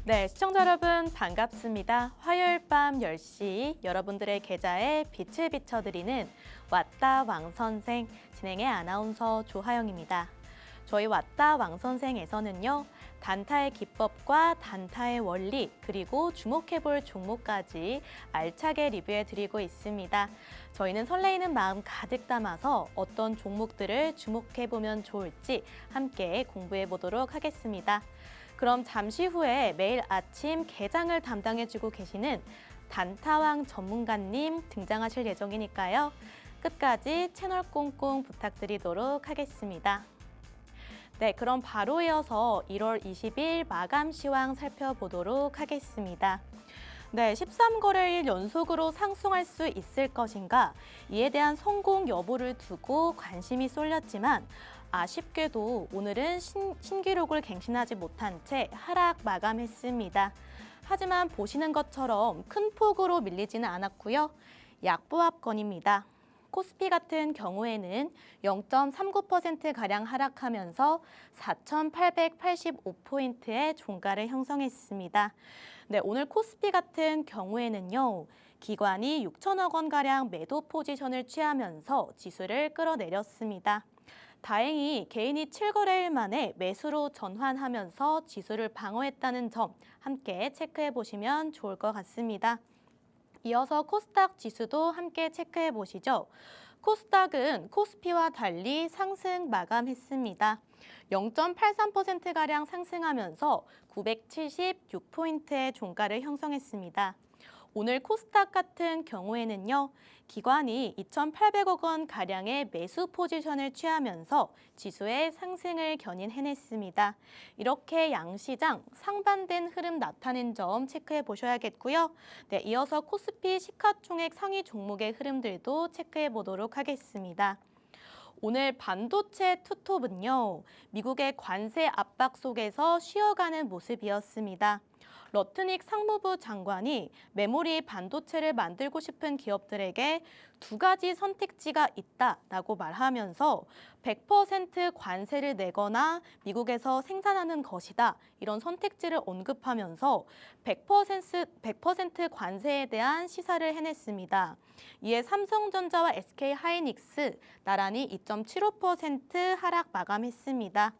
네, 시청자 여러분 반갑습니다. 화요일 밤 10시 여러분들의 계좌에 빛을 비춰드리는 왔다 왕선생 진행의 아나운서 조하영입니다. 저희 왔다 왕선생에서는요. 단타의 기법과 단타의 원리 그리고 주목해볼 종목까지 알차게 리뷰해드리고 있습니다. 저희는 설레이는 마음 가득 담아서 어떤 종목들을 주목해보면 좋을지 함께 공부해보도록 하겠습니다. 그럼 잠시 후에 매일 아침 개장을 담당해주고 계시는 단타왕 전문가님 등장하실 예정이니까요. 끝까지 채널 꽁꽁 부탁드리도록 하겠습니다. 네, 그럼 바로 이어서 1월 20일 마감 시황 살펴보도록 하겠습니다. 네, 13거래일 연속으로 상승할 수 있을 것인가? 이에 대한 성공 여부를 두고 관심이 쏠렸지만 아쉽게도 오늘은 신기록을 갱신하지 못한 채 하락 마감했습니다. 하지만 보시는 것처럼 큰 폭으로 밀리지는 않았고요. 약보합권입니다. 코스피 같은 경우에는 0.39%가량 하락하면서 4,885포인트의 종가를 형성했습니다. 네, 오늘 코스피 같은 경우에는요. 기관이 6천억 원가량 매도 포지션을 취하면서 지수를 끌어내렸습니다. 다행히 개인이 7거래일 만에 매수로 전환하면서 지수를 방어했다는 점 함께 체크해 보시면 좋을 것 같습니다. 이어서 코스닥 지수도 함께 체크해 보시죠. 코스닥은 코스피와 달리 상승 마감했습니다. 0.83%가량 상승하면서 976포인트의 종가를 형성했습니다. 오늘 코스닥 같은 경우에는요. 기관이 2,800억 원 가량의 매수 포지션을 취하면서 지수의 상승을 견인해냈습니다. 이렇게 양시장 상반된 흐름 나타낸 점 체크해 보셔야겠고요. 네, 이어서 코스피 시가총액 상위 종목의 흐름들도 체크해 보도록 하겠습니다. 오늘 반도체 투톱은요. 미국의 관세 압박 속에서 쉬어가는 모습이었습니다. 러트닉 상무부 장관이 메모리 반도체를 만들고 싶은 기업들에게 두 가지 선택지가 있다라고 말하면서 100% 관세를 내거나 미국에서 생산하는 것이다. 이런 선택지를 언급하면서 100% 관세에 대한 시사를 해냈습니다. 이에 삼성전자와 SK하이닉스 나란히 2.75% 하락 마감했습니다.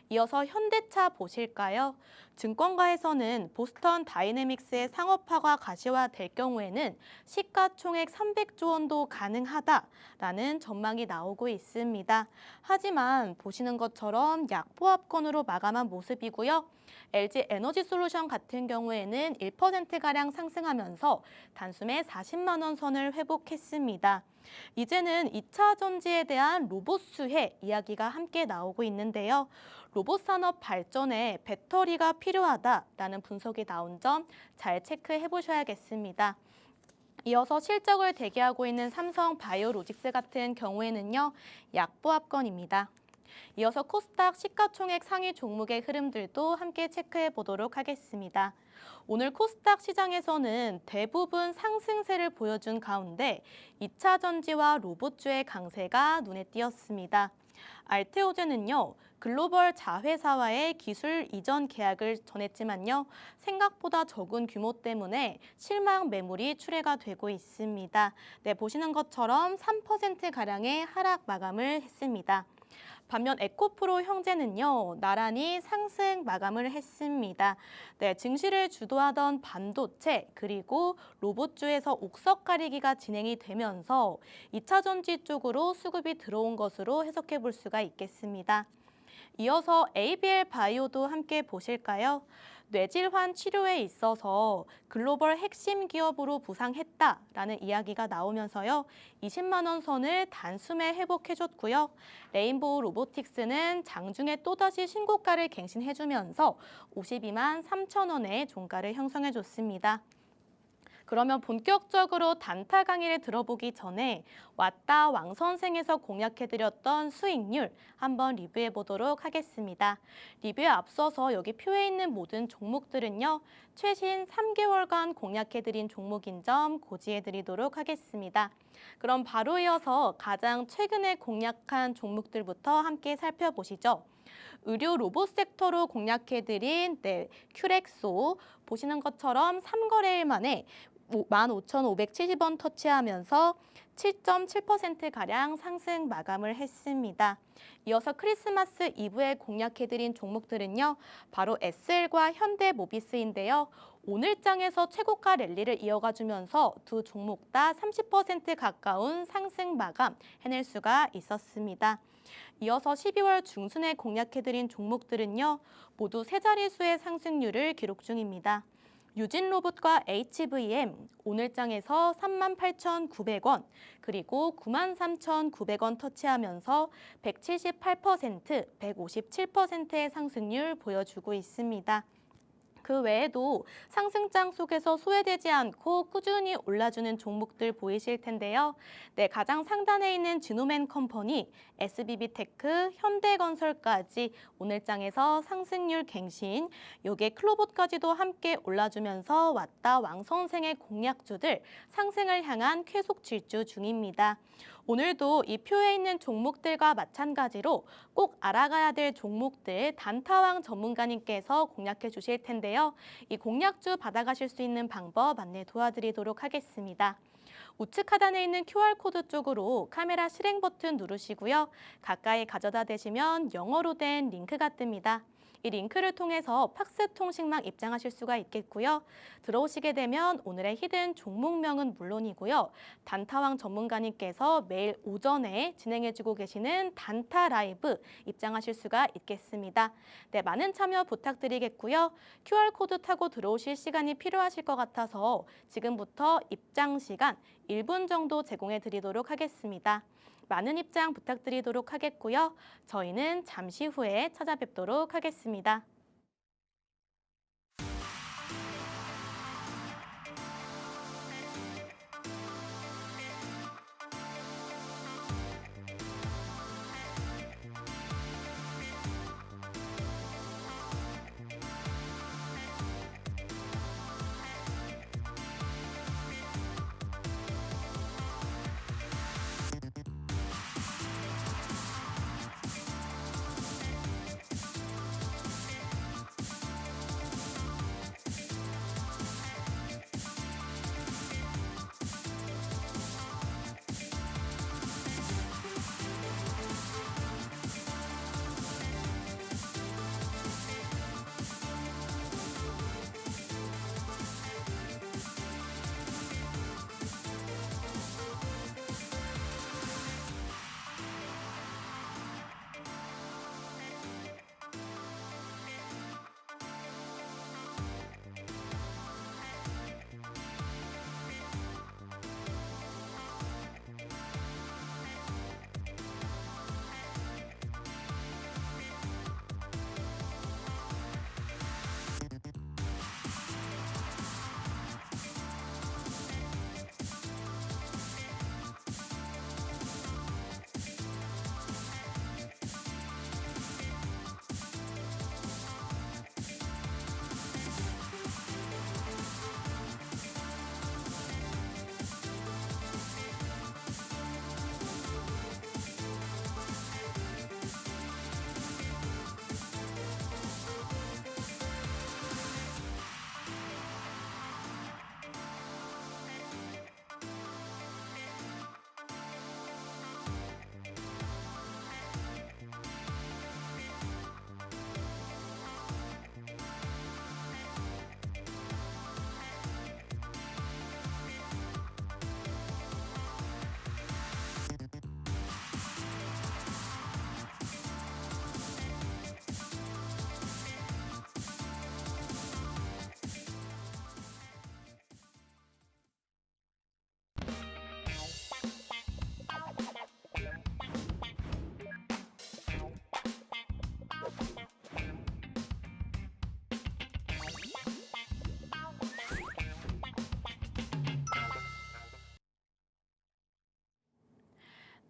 이어서 현대차 보실까요? 증권가에서는 보스턴 다이내믹스의 상업화가 가시화될 경우에는 시가총액 300조 원도 가능하다라는 전망이 나오고 있습니다. 하지만 보시는 것처럼 약보합권으로 마감한 모습이고요. LG 에너지솔루션 같은 경우에는 1%가량 상승하면서 단숨에 40만 원 선을 회복했습니다. 이제는 2차 전지에 대한 로봇 수혜 이야기가 함께 나오고 있는데요. 로봇 산업 발전에 배터리가 필요하다라는 분석이 나온 점 잘 체크해 보셔야겠습니다. 이어서 실적을 대기하고 있는 삼성 바이오로직스 같은 경우에는요. 약보합권입니다. 이어서 코스닥 시가총액 상위 종목의 흐름들도 함께 체크해 보도록 하겠습니다. 오늘 코스닥 시장에서는 대부분 상승세를 보여준 가운데 2차 전지와 로봇주의 강세가 눈에 띄었습니다. 알테오젠은요, 글로벌 자회사와의 기술 이전 계약을 전했지만요, 생각보다 적은 규모 때문에 실망 매물이 출회가 되고 있습니다. 네, 보시는 것처럼 3%가량의 하락 마감을 했습니다. 반면 에코프로 형제는요, 나란히 상승 마감을 했습니다. 네, 증시를 주도하던 반도체 그리고 로봇주에서 옥석 가리기가 진행이 되면서 2차 전지 쪽으로 수급이 들어온 것으로 해석해 볼 수가 있겠습니다. 이어서 ABL 바이오도 함께 보실까요? 뇌질환 치료에 있어서 글로벌 핵심 기업으로 부상했다라는 이야기가 나오면서요. 20만 원 선을 단숨에 회복해줬고요. 레인보우 로보틱스는 장중에 또다시 신고가를 갱신해주면서 52만 3천 원의 종가를 형성해줬습니다. 그러면 본격적으로 단타 강의를 들어보기 전에 왔다 왕선생에서 공략해드렸던 수익률 한번 리뷰해 보도록 하겠습니다. 리뷰에 앞서서 여기 표에 있는 모든 종목들은요. 최신 3개월간 공략해드린 종목인 점 고지해드리도록 하겠습니다. 그럼 바로 이어서 가장 최근에 공략한 종목들부터 함께 살펴보시죠. 의료 로봇 섹터로 공략해드린 큐렉소 보시는 것처럼 3거래일 만에 15,570원 터치하면서 7.7%가량 상승 마감을 했습니다. 이어서 크리스마스 이브에 공략해드린 종목들은요. 바로 SL과 현대모비스인데요. 오늘장에서 최고가 랠리를 이어가주면서 두 종목 다 30% 가까운 상승 마감 해낼 수가 있었습니다. 이어서 12월 중순에 공략해드린 종목들은요. 모두 세 자릿수의 상승률을 기록 중입니다. 유진로봇과 HVM 오늘장에서 38,900원 그리고 93,900원 터치하면서 178%, 157%의 상승률 보여주고 있습니다. 그 외에도 상승장 속에서 소외되지 않고 꾸준히 올라주는 종목들 보이실 텐데요. 가장 상단에 있는 지노맨 컴퍼니, SBB테크, 현대건설까지 오늘장에서 상승률 갱신, 요게 클로봇까지도 함께 올라주면서 왔다 왕선생의 공략주들 상승을 향한 쾌속 질주 중입니다. 오늘도 이 표에 있는 종목들과 마찬가지로 꼭 알아가야 될 종목들 단타왕 전문가님께서 공략해 주실 텐데요. 이 공략주 받아가실 수 있는 방법 안내 도와드리도록 하겠습니다. 우측 하단에 있는 QR코드 쪽으로 카메라 실행 버튼 누르시고요. 가까이 가져다 대시면 영어로 된 링크가 뜹니다. 이 링크를 통해서 팍스 통신망 입장하실 수가 있겠고요. 들어오시게 되면 오늘의 히든 종목명은 물론이고요. 단타왕 전문가님께서 매일 오전에 진행해주고 계시는 단타 라이브 입장하실 수가 있겠습니다. 많은 참여 부탁드리겠고요. QR코드 타고 들어오실 시간이 필요하실 것 같아서 지금부터 입장 시간 1분 정도 제공해 드리도록 하겠습니다. 많은 입장 부탁드리도록 하겠고요. 저희는 잠시 후에 찾아뵙도록 하겠습니다.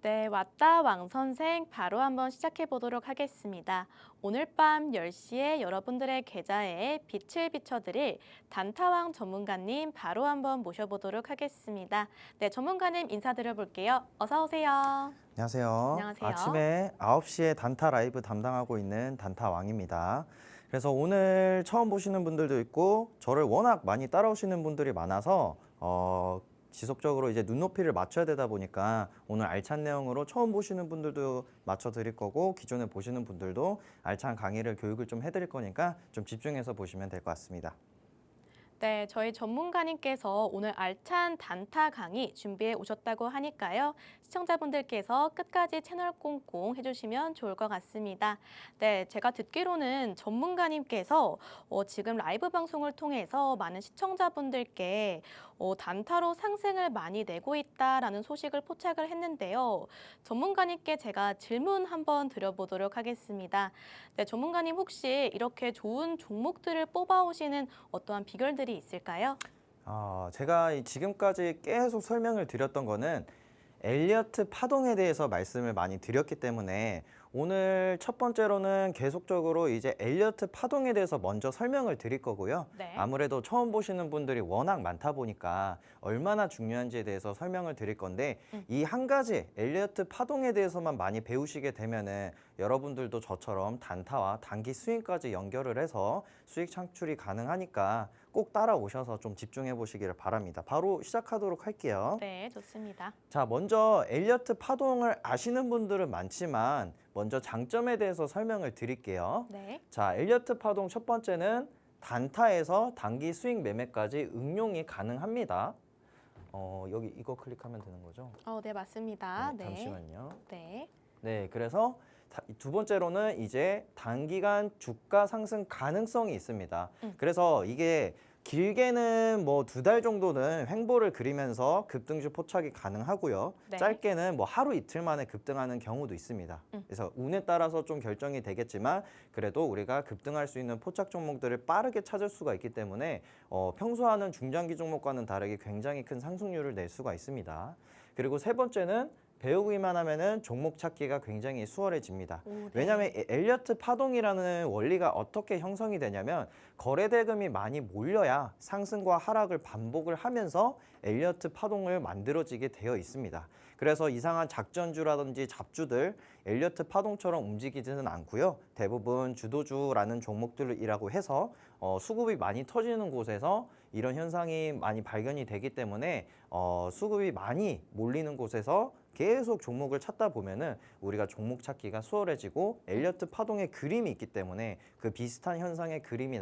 네, 왔다 왕 선생 바로 한번 시작해 보도록 하겠습니다. 오늘 밤 10시에 여러분들의 계좌에 빛을 비춰드릴 단타왕 전문가님 바로 한번 모셔보도록 하겠습니다. 네, 전문가님 인사드려 볼게요. 어서 오세요. 안녕하세요. 안녕하세요. 아침에 9시에 단타 라이브 담당하고 있는 단타왕입니다. 그래서 오늘 처음 보시는 분들도 있고 저를 워낙 많이 따라오시는 분들이 많아서 지속적으로 이제 눈높이를 맞춰야 되다 보니까 오늘 알찬 내용으로 처음 보시는 분들도 맞춰 드릴 거고 기존에 보시는 분들도 알찬 강의를 교육을 좀 해드릴 거니까 좀 집중해서 보시면 될 것 같습니다. 네, 저희 전문가님께서 오늘 알찬 단타 강의 준비해 오셨다고 하니까요. 시청자분들께서 끝까지 채널 꽁꽁 해주시면 좋을 것 같습니다. 네, 제가 듣기로는 전문가님께서 지금 라이브 방송을 통해서 많은 시청자분들께 단타로 상승을 많이 내고 있다라는 소식을 포착을 했는데요. 전문가님께 제가 질문 한번 드려보도록 하겠습니다. 네, 전문가님 혹시 이렇게 좋은 종목들을 뽑아오시는 어떠한 비결들이 있을까요? 제가 지금까지 계속 설명을 드렸던 거는 엘리어트 파동에 대해서 말씀을 많이 드렸기 때문에 오늘 첫 번째로는 계속적으로 이제 엘리어트 파동에 대해서 먼저 설명을 드릴 거고요. 네. 아무래도 처음 보시는 분들이 워낙 많다 보니까 얼마나 중요한지에 대해서 설명을 드릴 건데 이 한 가지 엘리어트 파동에 대해서만 많이 배우시게 되면은 여러분들도 저처럼 단타와 단기 스윙까지 연결을 해서 수익 창출이 가능하니까 꼭 따라오셔서 좀 집중해 보시기를 바랍니다. 바로 시작하도록 할게요. 네, 좋습니다. 자, 먼저 엘리어트 파동을 아시는 분들은 많지만 먼저 장점에 대해서 설명을 드릴게요. 네. 자, 엘리어트 파동 첫 번째는 단타에서 단기 수익 매매까지 응용이 가능합니다. 여기 이거 클릭하면 되는 거죠? 네, 맞습니다. 네. 잠시만요. 네. 네, 그래서 두 번째로는 이제 단기간 주가 상승 가능성이 있습니다. 그래서 이게 길게는 뭐 2달 정도는 횡보를 그리면서 급등주 포착이 가능하고요. 네. 짧게는 뭐 하루 이틀 만에 급등하는 경우도 있습니다. 그래서 운에 따라서 좀 결정이 되겠지만 그래도 우리가 급등할 수 있는 포착 종목들을 빠르게 찾을 수가 있기 때문에 평소와는 중장기 종목과는 다르게 굉장히 큰 상승률을 낼 수가 있습니다. 그리고 세 번째는 배우기만 하면은 종목 찾기가 굉장히 수월해집니다. 네. 왜냐하면 엘리어트 파동이라는 원리가 어떻게 형성이 되냐면 거래 대금이 많이 몰려야 상승과 하락을 반복을 하면서 엘리어트 파동을 만들어지게 되어 있습니다. 그래서 이상한 작전주라든지 잡주들 엘리어트 파동처럼 움직이지는 않고요. 대부분 주도주라는 종목들이라고 해서 수급이 많이 터지는 곳에서 이런 현상이 많이 발견이 되기 때문에 수급이 많이 몰리는 곳에서 계속 종목을 찾다 보면은 우리가 종목 찾기가 수월해지고 엘리어트 파동의 그림이 있기 때문에 그 비슷한 현상의 그림이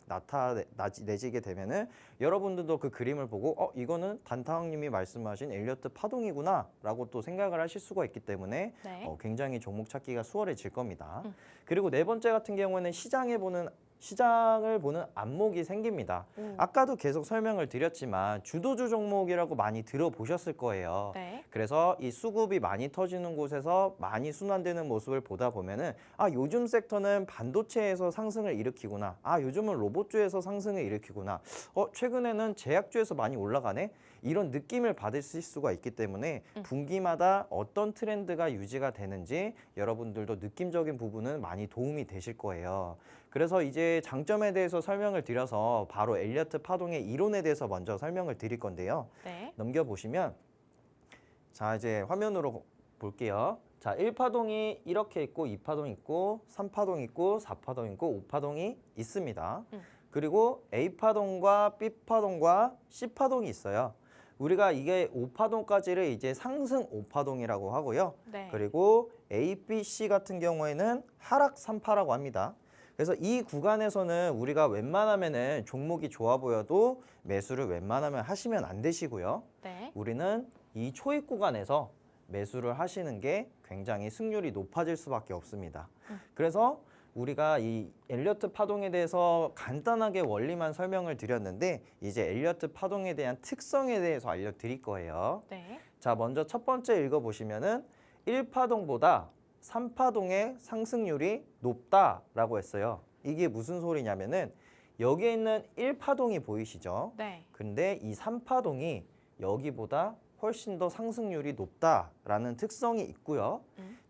나타내지게 되면은 여러분들도 그 그림을 보고 이거는 단타왕님이 말씀하신 엘리어트 파동이구나 라고 또 생각을 하실 수가 있기 때문에 네. 굉장히 종목 찾기가 수월해질 겁니다. 그리고 네 번째 같은 경우에는 시장을 보는 안목이 생깁니다. 아까도 계속 설명을 드렸지만 주도주 종목이라고 많이 들어보셨을 거예요. 네. 그래서 이 수급이 많이 터지는 곳에서 많이 순환되는 모습을 보다 보면은 요즘 섹터는 반도체에서 상승을 일으키구나. 요즘은 로봇주에서 상승을 일으키구나. 최근에는 제약주에서 많이 올라가네. 이런 느낌을 받으실 수가 있기 때문에 분기마다 어떤 트렌드가 유지가 되는지 여러분들도 느낌적인 부분은 많이 도움이 되실 거예요. 그래서 이제 장점에 대해서 설명을 드려서 바로 엘리어트 파동의 이론에 대해서 먼저 설명을 드릴 건데요. 네. 넘겨보시면 자, 이제 화면으로 볼게요. 자, 1파동이 이렇게 있고 2파동 있고 3파동 있고 4파동 있고 5파동이 있습니다. 그리고 A파동과 B파동과 C파동이 있어요. 우리가 이게 5파동까지를 이제 상승 5파동이라고 하고요. 네. 그리고 A, B, C 같은 경우에는 하락 3파라고 합니다. 그래서 이 구간에서는 우리가 웬만하면은 종목이 좋아 보여도 매수를 웬만하면 하시면 안 되시고요. 네. 우리는 이 초입 구간에서 매수를 하시는 게 굉장히 승률이 높아질 수밖에 없습니다. 그래서 우리가 이 엘리어트 파동에 대해서 간단하게 원리만 설명을 드렸는데 이제 엘리어트 파동에 대한 특성에 대해서 알려드릴 거예요. 네. 자, 먼저 첫 번째 읽어보시면은 1파동보다 3파동의 상승률이 높다라고 했어요. 이게 무슨 소리냐면은 여기에 있는 1파동이 보이시죠? 네. 근데 이 3파동이 여기보다 훨씬 더 상승률이 높다라는 특성이 있고요.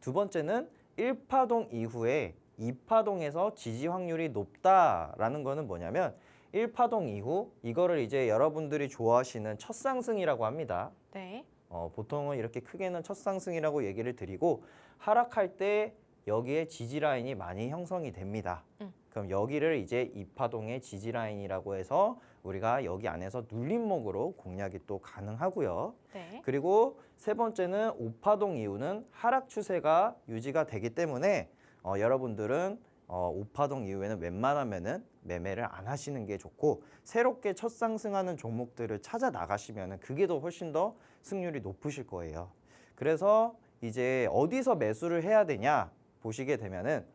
두 번째는 1파동 이후에 2파동에서 지지 확률이 높다라는 거는 뭐냐면 1파동 이후 이거를 이제 여러분들이 좋아하시는 첫 상승이라고 합니다. 네. 보통은 이렇게 크게는 첫 상승이라고 얘기를 드리고 하락할 때 여기에 지지 라인이 많이 형성이 됩니다. 그럼 여기를 이제 2파동의 지지 라인이라고 해서 우리가 여기 안에서 눌림목으로 공략이 또 가능하고요. 네. 그리고 세 번째는 5파동 이후는 하락 추세가 유지가 되기 때문에 여러분들은 5파동 이후에는 웬만하면은 매매를 안 하시는 게 좋고 새롭게 첫 상승하는 종목들을 찾아 나가시면은 그게 더 훨씬 더 승률이 높으실 거예요. 그래서 이제 어디서 매수를 해야 되냐 보시게 되면은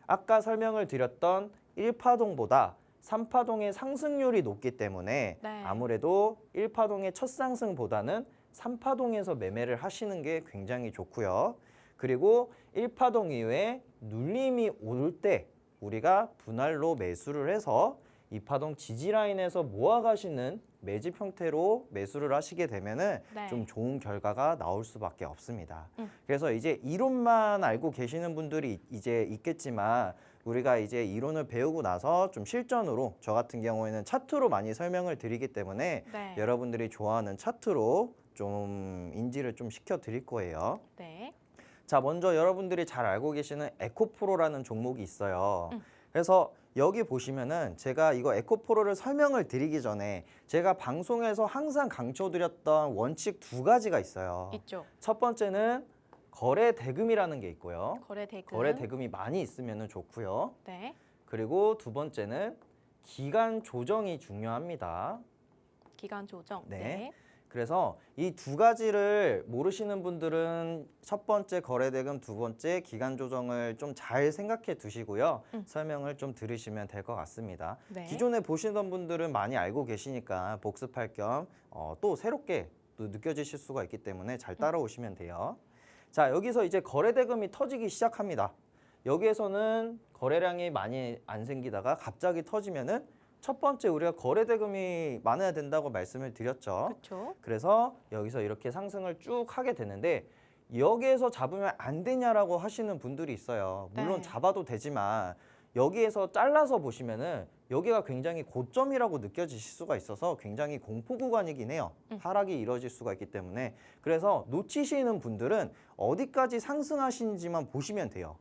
아까 설명을 드렸던 1파동보다 3파동의 상승률이 높기 때문에 네. 아무래도 1파동의 첫 상승보다는 3파동에서 매매를 하시는 게 굉장히 좋고요. 그리고 1파동 이후에 눌림이 올 때 우리가 분할로 매수를 해서 2파동 지지 라인에서 모아가시는 매집 형태로 매수를 하시게 되면은 네. 좀 좋은 결과가 나올 수밖에 없습니다. 그래서 이제 이론만 알고 계시는 분들이 이제 있겠지만 우리가 이제 이론을 배우고 나서 좀 실전으로 저 같은 경우에는 차트로 많이 설명을 드리기 때문에 네. 여러분들이 좋아하는 차트로 좀 인지를 좀 시켜 드릴 거예요. 네. 자, 먼저 여러분들이 잘 알고 계시는 에코프로라는 종목이 있어요. 그래서 여기 보시면은 제가 이거 에코프로를 설명을 드리기 전에 제가 방송에서 항상 강조드렸던 원칙 두 가지가 있어요. 있죠. 첫 번째는 거래 대금이라는 게 있고요. 거래 대금. 거래 대금이 많이 있으면 좋고요. 네. 그리고 두 번째는 기간 조정이 중요합니다. 기간 조정. 네. 그래서 이 두 가지를 모르시는 분들은 첫 번째 거래 대금, 두 번째 기간 조정을 좀 잘 생각해 두시고요. 설명을 좀 들으시면 될 것 같습니다. 네. 기존에 보시던 분들은 많이 알고 계시니까 복습할 겸 또 새롭게 또 느껴지실 수가 있기 때문에 잘 따라오시면 돼요. 자, 여기서 이제 거래 대금이 터지기 시작합니다. 여기에서는 거래량이 많이 안 생기다가 갑자기 터지면은 첫 번째 우리가 거래 대금이 많아야 된다고 말씀을 드렸죠. 그렇죠. 그래서 여기서 이렇게 상승을 쭉 하게 되는데 여기에서 잡으면 안 되냐라고 하시는 분들이 있어요. 물론 네. 잡아도 되지만 여기에서 잘라서 보시면은 여기가 굉장히 고점이라고 느껴지실 수가 있어서 굉장히 공포 구간이긴 해요. 하락이 이뤄질 수가 있기 때문에. 그래서 놓치시는 분들은 어디까지 상승하시는지만 보시면 돼요.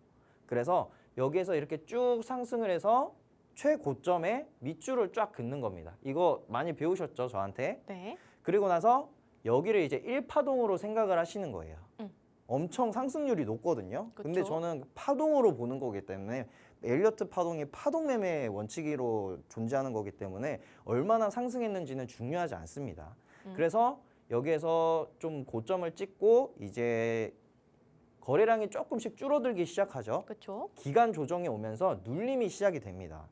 그래서 여기에서 이렇게 쭉 상승을 해서 최고점에 밑줄을 쫙 긋는 겁니다. 이거 많이 배우셨죠, 저한테? 네. 그리고 나서 여기를 이제 1파동으로 생각을 하시는 거예요. 엄청 상승률이 높거든요. 근데 그쵸. 저는 파동으로 보는 거기 때문에 엘리어트 파동이 파동 매매 원칙으로 존재하는 거기 때문에 얼마나 상승했는지는 중요하지 않습니다. 그래서 여기에서 좀 고점을 찍고 이제 거래량이 조금씩 줄어들기 시작하죠. 그렇죠. 기간 조정이 오면서 눌림이 시작이 됩니다.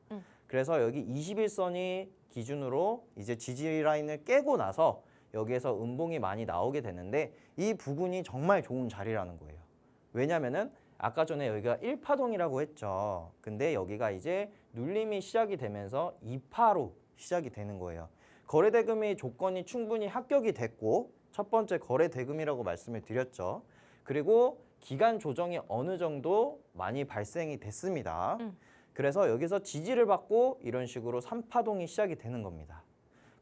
그래서 여기 21선이 기준으로 이제 지지 라인을 깨고 나서 여기에서 음봉이 많이 나오게 되는데 이 부분이 정말 좋은 자리라는 거예요. 왜냐면은 아까 전에 여기가 1파동이라고 했죠. 근데 여기가 이제 눌림이 시작이 되면서 2파로 시작이 되는 거예요. 거래 대금이 조건이 충분히 합격이 됐고 첫 번째 거래 대금이라고 말씀을 드렸죠. 그리고 기간 조정이 어느 정도 많이 발생이 됐습니다. 그래서 여기서 지지를 받고 이런 식으로 3파동이 시작이 되는 겁니다.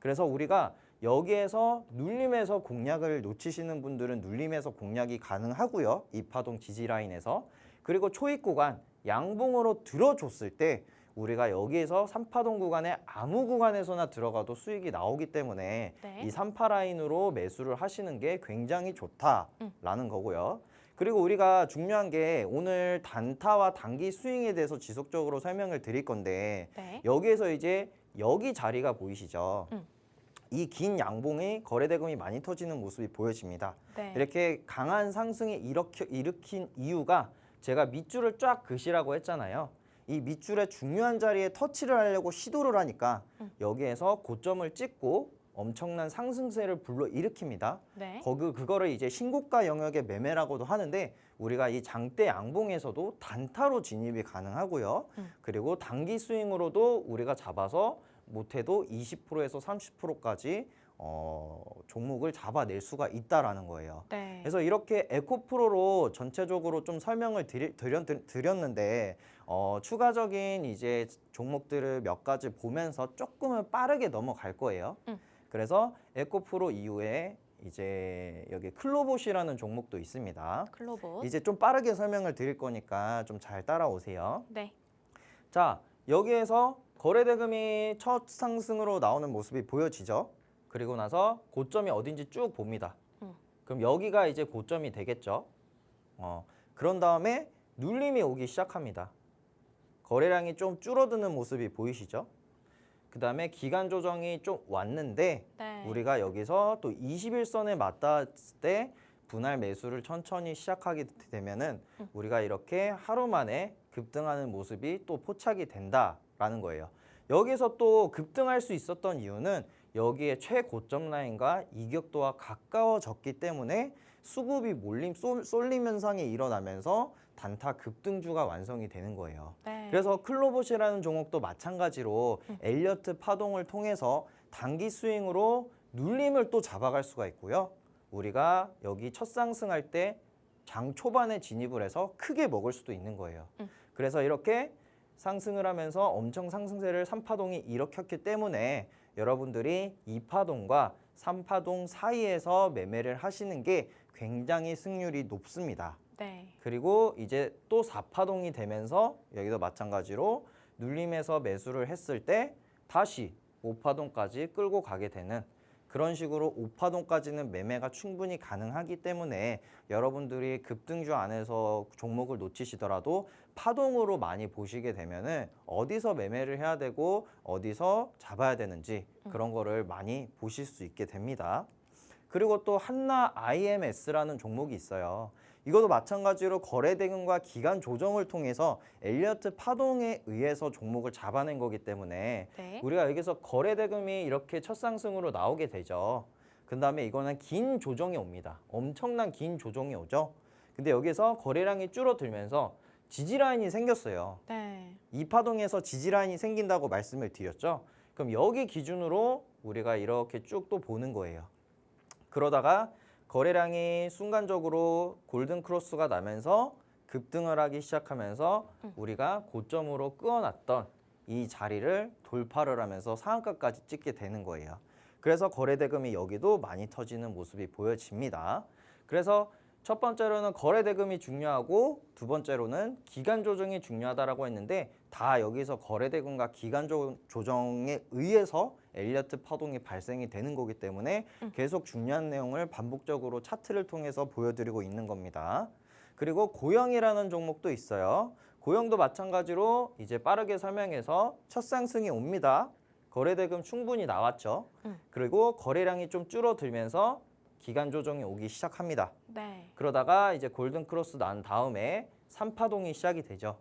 그래서 우리가 여기에서 눌림에서 공략을 놓치시는 분들은 눌림에서 공략이 가능하고요. 2파동 지지 라인에서. 그리고 초입 구간 양봉으로 들어줬을 때 우리가 여기에서 3파동 구간에 아무 구간에서나 들어가도 수익이 나오기 때문에 네. 이 3파 라인으로 매수를 하시는 게 굉장히 좋다라는 거고요. 그리고 우리가 중요한 게 오늘 단타와 단기 스윙에 대해서 지속적으로 설명을 드릴 건데 네. 여기에서 이제 여기 자리가 보이시죠? 이 긴 양봉이 거래 대금이 많이 터지는 모습이 보여집니다. 네. 이렇게 강한 상승이 일으킨 이유가 제가 밑줄을 쫙 그시라고 했잖아요. 이 밑줄의 중요한 자리에 터치를 하려고 시도를 하니까 여기에서 고점을 찍고 엄청난 상승세를 불러일으킵니다. 네. 그거를 이제 신고가 영역의 매매라고도 하는데 우리가 이 장대 양봉에서도 단타로 진입이 가능하고요. 그리고 단기 스윙으로도 우리가 잡아서 못해도 20%에서 30%까지 종목을 잡아낼 수가 있다라는 거예요. 네. 그래서 이렇게 에코프로로 전체적으로 좀 설명을 드렸는데 추가적인 이제 종목들을 몇 가지 보면서 조금은 빠르게 넘어갈 거예요. 그래서 에코프로 이후에 이제 여기 클로봇이라는 종목도 있습니다. 클로봇. 이제 좀 빠르게 설명을 드릴 거니까 좀 잘 따라오세요. 네. 자, 여기에서 거래대금이 첫 상승으로 나오는 모습이 보여지죠. 그리고 나서 고점이 어딘지 쭉 봅니다. 그럼 여기가 이제 고점이 되겠죠. 그런 다음에 눌림이 오기 시작합니다. 거래량이 좀 줄어드는 모습이 보이시죠? 그 다음에 기간 조정이 좀 왔는데 네. 우리가 여기서 또 21선에 맞닿았을 때 분할 매수를 천천히 시작하게 되면은 우리가 이렇게 하루 만에 급등하는 모습이 또 포착이 된다라는 거예요. 여기서 또 급등할 수 있었던 이유는 여기에 최고점 라인과 이격도와 가까워졌기 때문에 수급이 몰림, 쏠림 현상이 일어나면서 단타 급등주가 완성이 되는 거예요. 네. 그래서 클로봇이라는 종목도 마찬가지로 엘리어트 파동을 통해서 단기 스윙으로 눌림을 또 잡아갈 수가 있고요. 우리가 여기 첫 상승할 때 장 초반에 진입을 해서 크게 먹을 수도 있는 거예요. 그래서 이렇게 상승을 하면서 엄청 상승세를 3파동이 일으켰기 때문에 여러분들이 2파동과 3파동 사이에서 매매를 하시는 게 굉장히 승률이 높습니다. 네. 그리고 이제 또 4파동이 되면서 여기도 마찬가지로 눌림에서 매수를 했을 때 다시 5파동까지 끌고 가게 되는 그런 식으로 5파동까지는 매매가 충분히 가능하기 때문에 여러분들이 급등주 안에서 종목을 놓치시더라도 파동으로 많이 보시게 되면은 어디서 매매를 해야 되고 어디서 잡아야 되는지 그런 거를 많이 보실 수 있게 됩니다. 그리고 또 한나 IMS라는 종목이 있어요. 이것도 마찬가지로 거래대금과 기간 조정을 통해서 엘리어트 파동에 의해서 종목을 잡아낸 거기 때문에 네. 우리가 여기서 거래대금이 이렇게 첫 상승으로 나오게 되죠. 그 다음에 이거는 긴 조정이 옵니다. 엄청난 긴 조정이 오죠. 근데 여기서 거래량이 줄어들면서 지지라인이 생겼어요. 네. 이 파동에서 지지라인이 생긴다고 말씀을 드렸죠. 그럼 여기 기준으로 우리가 이렇게 쭉 또 보는 거예요. 그러다가 거래량이 순간적으로 골든 크로스가 나면서 급등을 하기 시작하면서 우리가 고점으로 끄어놨던 이 자리를 돌파를 하면서 상한가까지 찍게 되는 거예요. 그래서 거래대금이 여기도 많이 터지는 모습이 보여집니다. 그래서 첫 번째로는 거래대금이 중요하고 두 번째로는 기간 조정이 중요하다라고 했는데 다 여기서 거래대금과 기간 조정에 의해서 엘리어트 파동이 발생이 되는 거기 때문에 계속 중요한 내용을 반복적으로 차트를 통해서 보여드리고 있는 겁니다. 그리고 고영이라는 종목도 있어요. 고영도 마찬가지로 이제 빠르게 설명해서 첫 상승이 옵니다. 거래대금 충분히 나왔죠. 그리고 거래량이 좀 줄어들면서 기간 조정이 오기 시작합니다. 네. 그러다가 이제 골든 크로스 난 다음에 3파동이 시작이 되죠.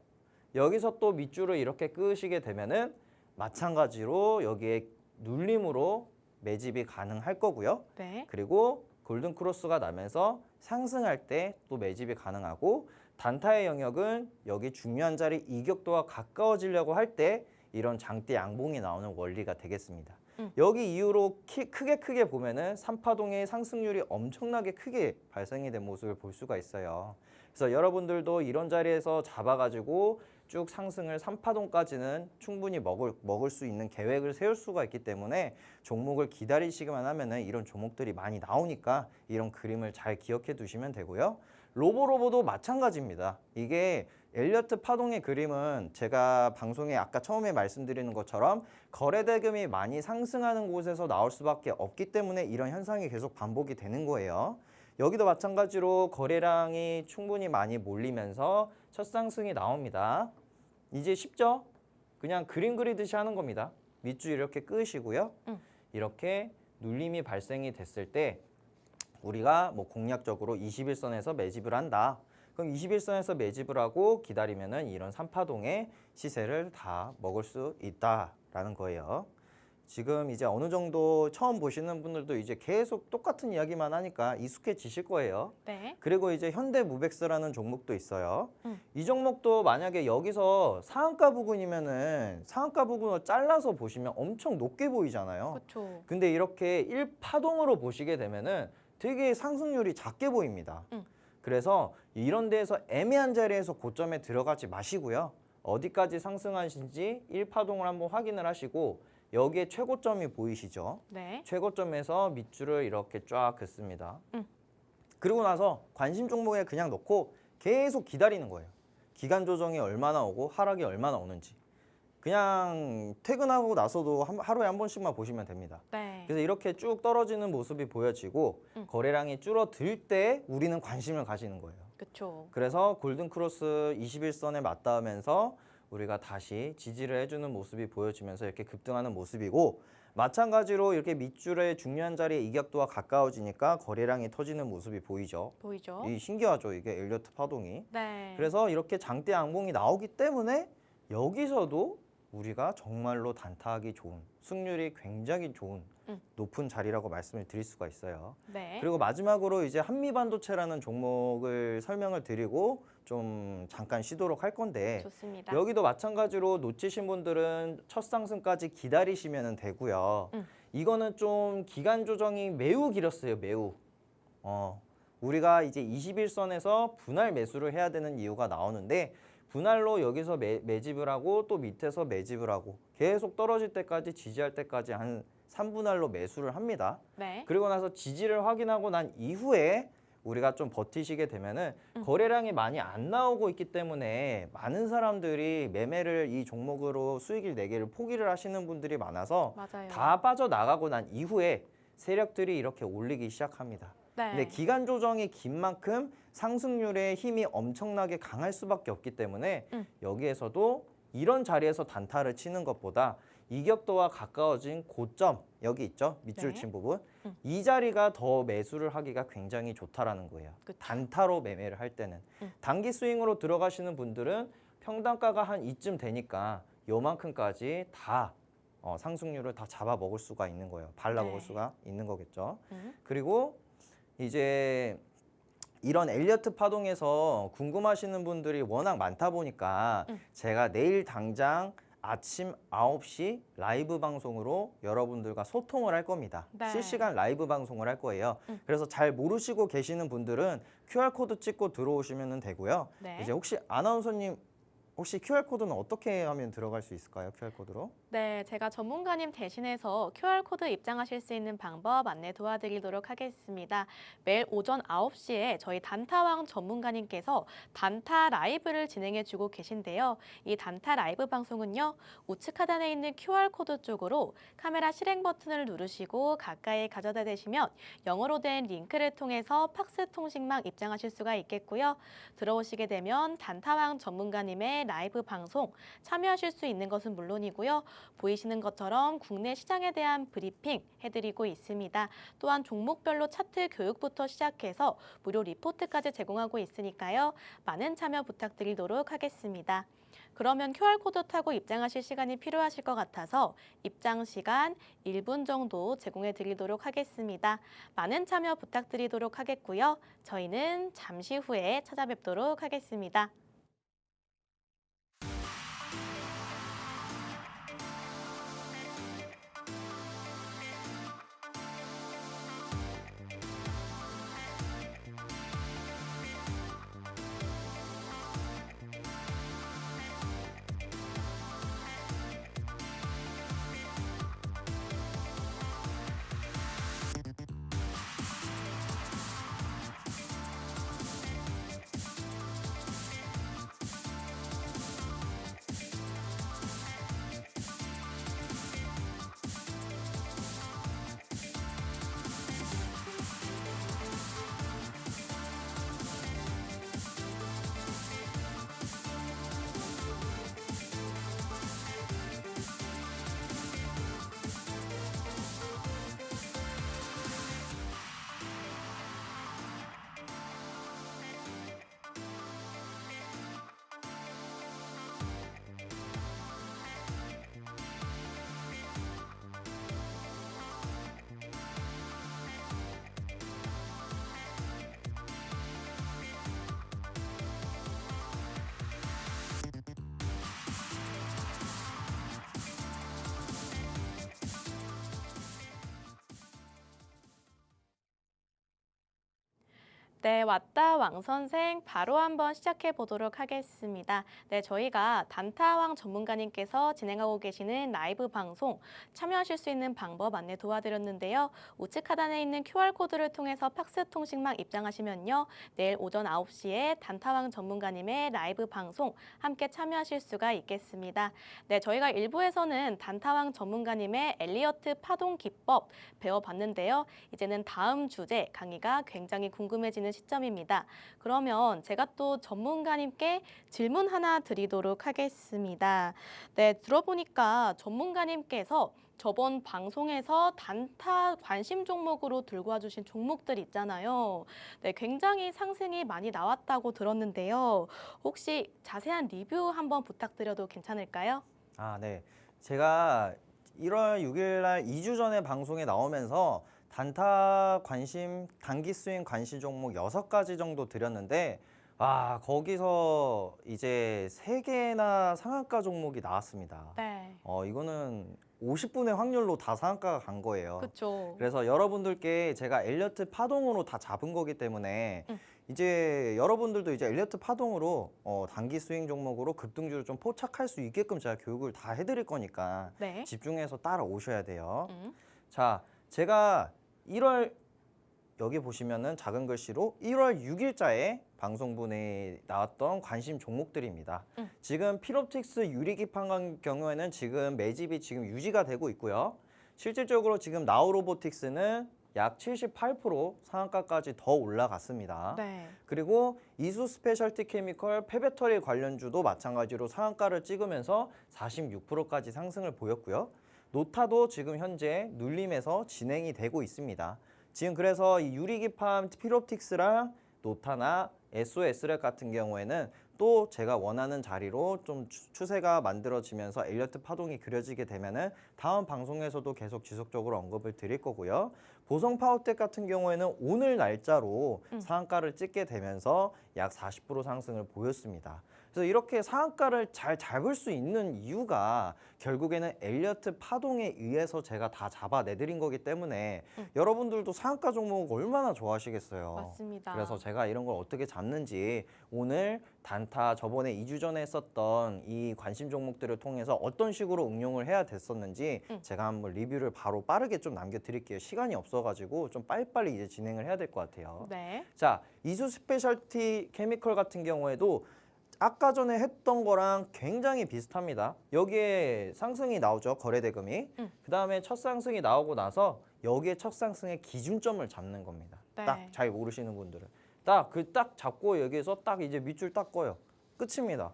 여기서 또 밑줄을 이렇게 끄시게 되면은 마찬가지로 여기에 눌림으로 매집이 가능할 거고요. 네. 그리고 골든 크로스가 나면서 상승할 때 또 매집이 가능하고 단타의 영역은 여기 중요한 자리 이격도와 가까워지려고 할 때 이런 장대 양봉이 나오는 원리가 되겠습니다. 여기 이후로 크게 보면은 3파동의 상승률이 엄청나게 크게 발생이 된 모습을 볼 수가 있어요. 그래서 여러분들도 이런 자리에서 잡아가지고 쭉 상승을 3파동까지는 충분히 먹을 수 있는 계획을 세울 수가 있기 때문에 종목을 기다리시기만 하면은 이런 종목들이 많이 나오니까 이런 그림을 잘 기억해 두시면 되고요. 로보도 마찬가지입니다. 이게 엘리어트 파동의 그림은 제가 방송에 아까 처음에 말씀드리는 것처럼 거래대금이 많이 상승하는 곳에서 나올 수밖에 없기 때문에 이런 현상이 계속 반복이 되는 거예요. 여기도 마찬가지로 거래량이 충분히 많이 몰리면서 첫 상승이 나옵니다. 이제 쉽죠? 그냥 그림 그리듯이 하는 겁니다. 밑줄 이렇게 끄시고요. 이렇게 눌림이 발생이 됐을 때 우리가 뭐 공략적으로 21선에서 매집을 한다. 그럼 21선에서 매집을 하고 기다리면은 이런 3파동의 시세를 다 먹을 수 있다라는 거예요. 지금 이제 어느 정도 처음 보시는 분들도 이제 계속 똑같은 이야기만 하니까 익숙해지실 거예요. 네. 그리고 이제 현대무벡스라는 종목도 있어요. 음. 이 종목도 만약에 여기서 상한가 부근이면은 상한가 부근을 잘라서 보시면 엄청 높게 보이잖아요. 그렇죠. 근데 이렇게 1파동으로 보시게 되면은 되게 상승률이 작게 보입니다. 그래서 이런 데에서 애매한 자리에서 고점에 들어가지 마시고요. 어디까지 상승하신지 1파동을 한번 확인을 하시고 여기에 최고점이 보이시죠? 네. 최고점에서 밑줄을 이렇게 쫙 긋습니다. 그리고 나서 관심 종목에 그냥 넣고 계속 기다리는 거예요. 기간 조정이 얼마나 오고 하락이 얼마나 오는지. 그냥 퇴근하고 나서도 하루에 한 번씩만 보시면 됩니다. 네. 그래서 이렇게 쭉 떨어지는 모습이 보여지고 거래량이 줄어들 때 우리는 관심을 가지는 거예요. 그렇죠. 그래서 골든크로스 21선에 맞닿으면서 우리가 다시 지지를 해주는 모습이 보여지면서 이렇게 급등하는 모습이고 마찬가지로 이렇게 밑줄의 중요한 자리에 이격도와 가까워지니까 거래량이 터지는 모습이 보이죠. 보이죠? 이 신기하죠, 이게 엘리어트 파동이. 네. 그래서 이렇게 장대 양봉이 나오기 때문에 여기서도 우리가 정말로 단타하기 좋은, 승률이 굉장히 좋은 높은 자리라고 말씀을 드릴 수가 있어요. 네. 그리고 마지막으로 이제 한미반도체라는 종목을 설명을 드리고 좀 잠깐 쉬도록 할 건데 좋습니다. 여기도 마찬가지로 놓치신 분들은 첫 상승까지 기다리시면 되고요. 이거는 좀 기간 조정이 매우 길었어요, 매우. 우리가 이제 21선에서 분할 매수를 해야 되는 이유가 나오는데 분할로 여기서 매집을 하고 또 밑에서 매집을 하고 계속 떨어질 때까지 지지할 때까지 한 3분할로 매수를 합니다. 네. 그리고 나서 지지를 확인하고 난 이후에 우리가 좀 버티시게 되면은 거래량이 많이 안 나오고 있기 때문에 많은 사람들이 매매를 이 종목으로 수익을 내기를 포기를 하시는 분들이 많아서 맞아요. 다 빠져나가고 난 이후에 세력들이 이렇게 올리기 시작합니다. 네. 근데 기간 조정이 긴 만큼 상승률의 힘이 엄청나게 강할 수밖에 없기 때문에 여기에서도 이런 자리에서 단타를 치는 것보다 이격도와 가까워진 고점 여기 있죠, 밑줄 네. 친 부분 이 자리가 더 매수를 하기가 굉장히 좋다라는 거예요. 그쵸. 단타로 매매를 할 때는 단기 스윙으로 들어가시는 분들은 평단가가 한 이쯤 되니까 요만큼까지 다 상승률을 다 잡아 먹을 수가 있는 거예요. 발라 먹을 네. 수가 있는 거겠죠. 그리고 이제 이런 엘리어트 파동에서 궁금하시는 분들이 워낙 많다 보니까 제가 내일 당장 아침 9시 라이브 방송으로 여러분들과 소통을 할 겁니다. 네. 실시간 라이브 방송을 할 거예요. 그래서 잘 모르시고 계시는 분들은 QR코드 찍고 들어오시면 되고요. 네. 이제 혹시 아나운서님 혹시 QR코드는 어떻게 하면 들어갈 수 있을까요? QR코드로? 네, 제가 전문가님 대신해서 QR코드 입장하실 수 있는 방법 안내 도와드리도록 하겠습니다. 매일 오전 9시에 저희 단타왕 전문가님께서 단타 라이브를 진행해주고 계신데요. 이 단타 라이브 방송은요, 우측 하단에 있는 QR코드 쪽으로 카메라 실행 버튼을 누르시고 가까이 가져다 대시면 영어로 된 링크를 통해서 팍스 통신망 입장하실 수가 있겠고요. 들어오시게 되면 단타왕 전문가님의 라이브 방송 참여하실 수 있는 것은 물론이고요. 보이시는 것처럼 국내 시장에 대한 브리핑 해드리고 있습니다. 또한 종목별로 차트 교육부터 시작해서 무료 리포트까지 제공하고 있으니까요. 많은 참여 부탁드리도록 하겠습니다. 그러면 QR코드 타고 입장하실 시간이 필요하실 것 같아서 입장 시간 1분 정도 제공해 드리도록 하겠습니다. 많은 참여 부탁드리도록 하겠고요. 저희는 잠시 후에 찾아뵙도록 하겠습니다. 네, 왔다 왕 선생 바로 한번 시작해 보도록 하겠습니다. 네, 저희가 단타왕 전문가님께서 진행하고 계시는 라이브 방송 참여하실 수 있는 방법 안내 도와드렸는데요. 우측 하단에 있는 QR코드를 통해서 팍스 통신망 입장하시면요. 내일 오전 9시에 단타왕 전문가님의 라이브 방송 함께 참여하실 수가 있겠습니다. 네, 저희가 1부에서는 단타왕 전문가님의 엘리어트 파동 기법 배워봤는데요. 이제는 다음 주제 강의가 굉장히 궁금해지는 시점입니다. 그러면 제가 또 전문가님께 질문 하나 드리도록 하겠습니다. 네, 들어보니까 전문가님께서 저번 방송에서 단타 관심 종목으로 들고 와주신 종목들 있잖아요. 네, 굉장히 상승이 많이 나왔다고 들었는데요. 혹시 자세한 리뷰 한번 부탁드려도 괜찮을까요? 아, 네. 제가 1월 6일 날 2주 전에 방송에 나오면서 단타 관심, 단기 스윙 관심 종목 6가지 정도 드렸는데 거기서 이제 3개나 상한가 종목이 나왔습니다. 네. 이거는 50분의 확률로 다 상한가가 간 거예요. 그렇죠. 그래서 여러분들께 제가 엘리어트 파동으로 다 잡은 거기 때문에 이제 여러분들도 이제 엘리어트 파동으로 단기 스윙 종목으로 급등주를 좀 포착할 수 있게끔 제가 교육을 다 해드릴 거니까 네. 집중해서 따라오셔야 돼요. 음. 자, 제가 1월 여기 보시면은 작은 글씨로 1월 6일자에 방송분에 나왔던 관심 종목들입니다. 지금 필옵틱스 유리기판 같은 경우에는 지금 매집이 지금 유지가 되고 있고요. 실질적으로 지금 나우로보틱스는 약 78% 상한가까지 더 올라갔습니다. 네. 그리고 이수 스페셜티 케미컬 폐배터리 관련주도 마찬가지로 상한가를 찍으면서 46%까지 상승을 보였고요. 노타도 지금 현재 눌림에서 진행이 되고 있습니다. 지금 그래서 이 유리기판 필옵틱스랑 노타나 SOS랩 같은 경우에는 또 제가 원하는 자리로 좀 추세가 만들어지면서 엘리어트 파동이 그려지게 되면은 다음 방송에서도 계속 지속적으로 언급을 드릴 거고요. 보성 파워텍 같은 경우에는 오늘 날짜로 상한가를 찍게 되면서 약 40% 상승을 보였습니다. 그래서 이렇게 상한가를 잘 잡을 수 있는 이유가 결국에는 엘리어트 파동에 의해서 제가 다 잡아내드린 거기 때문에 여러분들도 상한가 종목 얼마나 좋아하시겠어요. 맞습니다. 그래서 제가 이런 걸 어떻게 잡는지 오늘 단타 저번에 2주 전에 했었던 이 관심 종목들을 통해서 어떤 식으로 응용을 해야 됐었는지 제가 한번 리뷰를 바로 빠르게 좀 남겨드릴게요. 시간이 없어가지고 좀 빨리빨리 이제 진행을 해야 될 것 같아요. 네. 자, 이수 스페셜티 케미컬 같은 경우에도 아까 전에 했던 거랑 굉장히 비슷합니다. 여기에 상승이 나오죠. 거래대금이. 그 다음에 첫 상승이 나오고 나서 여기에 첫 상승의 기준점을 잡는 겁니다. 네. 딱 잘 모르시는 분들은. 딱 잡고 여기에서 딱 이제 밑줄 딱 꺼요. 끝입니다.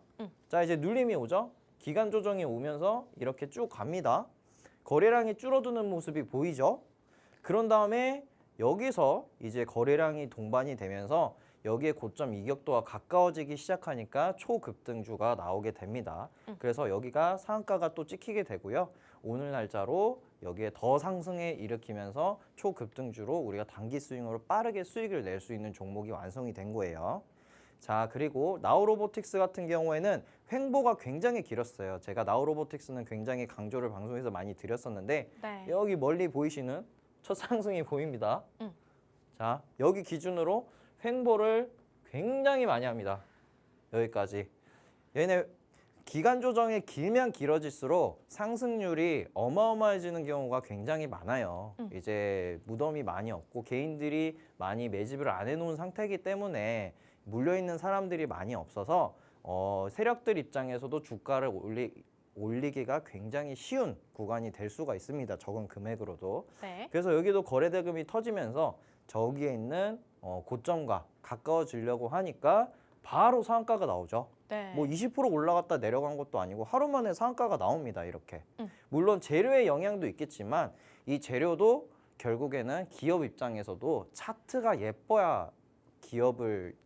자, 이제 눌림이 오죠. 기간 조정이 오면서 이렇게 쭉 갑니다. 거래량이 줄어드는 모습이 보이죠. 그런 다음에 여기서 이제 거래량이 동반이 되면서 여기에 고점 이격도와 가까워지기 시작하니까 초급등주가 나오게 됩니다. 그래서 여기가 상한가가 또 찍히게 되고요. 오늘 날짜로 여기에 더 상승에 일으키면서 초급등주로 우리가 단기 스윙으로 빠르게 수익을 낼 수 있는 종목이 완성이 된 거예요. 자, 그리고 나우로보틱스 같은 경우에는 횡보가 굉장히 길었어요. 제가 나우로보틱스는 굉장히 강조를 방송에서 많이 드렸었는데 네. 여기 멀리 보이시는 첫 상승이 보입니다. 자, 여기 기준으로 횡보를 굉장히 많이 합니다. 여기까지. 얘네 기간 조정이 길면 길어질수록 상승률이 어마어마해지는 경우가 굉장히 많아요. 이제 무덤이 많이 없고 개인들이 많이 매집을 안 해놓은 상태이기 때문에 물려있는 사람들이 많이 없어서 세력들 입장에서도 주가를 올리기가 굉장히 쉬운 구간이 될 수가 있습니다. 적은 금액으로도. 네. 그래서 여기도 거래대금이 터지면서 저기에 있는 고점과 가까워지려고 하니까 바로 상한가가 나오죠. 네. 뭐 20% 올라갔다 내려간 것도 아니고 하루 만에 상한가가 나옵니다. 이렇게. 물론 재료의 영향도 있겠지만 이 재료도 결국에는 기업 입장에서도 차트가 예뻐야